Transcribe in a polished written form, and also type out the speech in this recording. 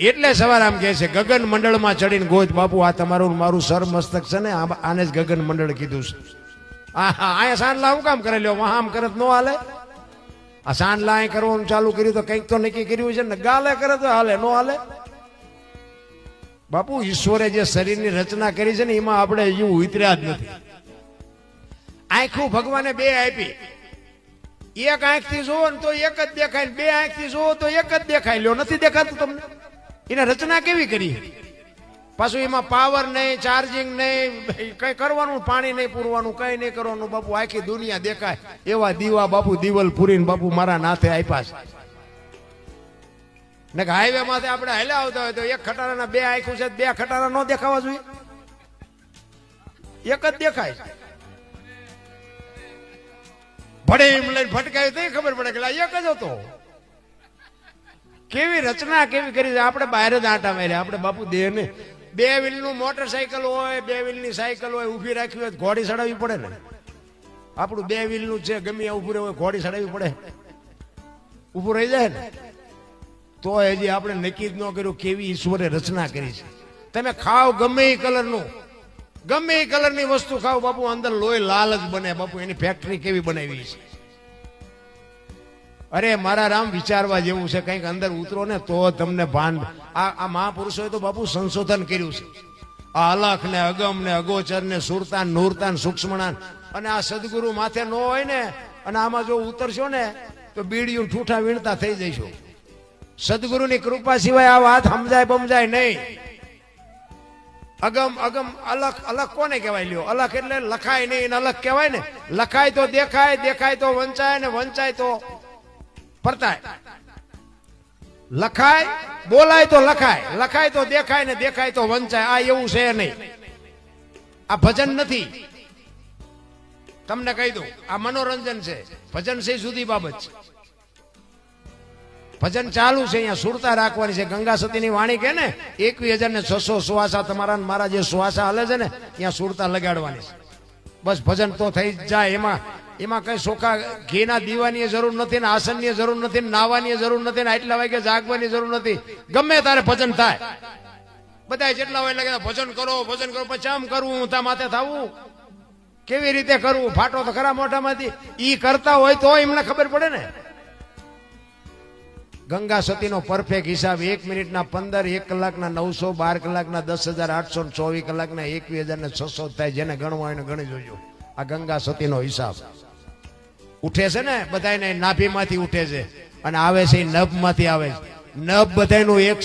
એટલે સવાર આમ કહે છે ગગન મંડળમાં ચડીને ગોત બાપુ આ તમારું મારું સર મસ્તક છે ને આને જ ગગન મંડળ કીધું છે. અહીંયા સાંડલા હું કામ કરે લ્યો વહાં આમ કરત નો હાલે. આ સાંડલા અહીં કરવાનું ચાલુ કર્યું તો કંઈક તો નક્કી કર્યું છે ને ગાલે કરે તો હાલે નો હાલે. બાપુ ઈશ્વરે જે શરીરની રચના કરી છે ને એમાં આપણે હજુ ઉતર્યા જ નથી. આંખું ભગવાને બે આપી. એક આંખથી જોવો ને તો એક જ દેખાય, બે આંખથી જોવો તો એક જ દેખાય. લ્યો નથી દેખાતું તમને? એને રચના કેવી કરી? પાછું એમાં પાવર નહીં, ચાર્જિંગ નહીં, કઈ કરવાનું, પાણી નહીં પૂરવાનું, કઈ નહીં કરવાનું. બાપુ આખી દુનિયા દેખાય એવા દીવા બાપુ દિવલ પૂરીને બાપુ મારા નાથે આપ્યા છે. ને હાઈવે માંથી આપણે હાલ્યા આવતા હોય તો એક ખટારાના બે આંખું છે, બે ખટારા ન દેખાવા જોઈએ? એક જ દેખાય. ભડે એમ લઈને ફટકાયું તો ખબર પડે કે એક જ હતો. કેવી રચના કેવી કરી. આપણે બહાર જ આંટા માર્યા. આપણે બાપુ દેહ ને બે વ્હીલ નું મોટરસાયકલ હોય, બે વ્હીલ ની સાયકલ હોય, ઉભી રાખવી હોય ઘોડી ચડાવવી પડે ને. આપણું બે વ્હીલ નું છે, ગમે ઉભું રહેવું હોય ઘોડી ચડાવવી પડે. ઉભું રહી જાય ને તો હજી આપણે નક્કી જ ન કર્યું કેવી ઈશ્વરે રચના કરી છે. તમે ખાવ ગમે એ કલર નું, ગમે એ કલર ની વસ્તુ ખાવ બાપુ અંદર લોહી લાલ જ બને. બાપુ એની ફેક્ટરી કેવી બનાવી છે. અરે મારા રામ વિચારવા જેવું છે. કંઈક અંદર ઉતરો ને તો તમને ભાન. આ મહાપુરુષોએ તો બાપુ સંશોધન કર્યું છે. આ અલખ ને અગમ ને અગોચર ને સુરતાન નૂરતાન સૂક્ષ્મણાન. અને આ સદગુરુ માથે ન હોય ને અને આમાં જો ઉતરશો ને તો બીડીયું ઠૂઠા વીણતા થઈ જઈશો. સદગુરુની કૃપા સિવાય આ વાત સમજાય બમજાય નહીં. અગમ અગમ અલખ, અલખ કોને કહેવાય? લ્યો અલખ એટલે લખાય નહીં, અલખ કહેવાય ને. લખાય તો દેખાય, દેખાય તો વંચાય ને વંચાય તો પરતાય. લખાય બોલાય તો લખાય, લખાય તો દેખાય ને દેખાય તો વંચાય. આ એવું છે નહીં. આ ભજન નથી. તમને કહી દઉં આ મનોરંજન છે. ભજન છે જુદી બાબત છે. ભજન ચાલુ છે. અહીંયા સુરતા રાખવાની છે. ગંગા સતીની વાણી કે ને 21,600 શ્વાસા તમારા મારા જે શ્વાસા હાલે છે ને ત્યાં સુરતા લગાડવાની છે. બસ ભજન તો થઈ જાય. એમાં કઈ સોખા ઘીના દીવાની જરૂર નથી ને આસનની જરૂર નથી ને નાવાની જરૂર નથી ને આટલા વાગે જાગવાની જરૂર નથી. ગમે તારે ભજન થાય. બધા જેટલા હોય લાગે ભજન કરો ભજન કરો. પછી આમ કરવું તા માથે થવું કેવી રીતે કરવું? ફાટો તો ખરા મોઢામાંથી. ઈ કરતા હોય તો એમને ખબર પડે ને. ગંગા સતીનો પરફેક્ટ હિસાબ 1 મિનિટના 15, 1 કલાકના 900, 12 કલાકના 10,800, 24 કલાકના 21,600 થાય. જેને ગણવા એને ગણી જોજો. આ ગંગા સતીનો હિસાબ ઉઠે છે ને બધાને નાભીમાંથી ઉઠે છે અને આવે છે નભમાંથી આવે છે. નભ બધાનું એક છે.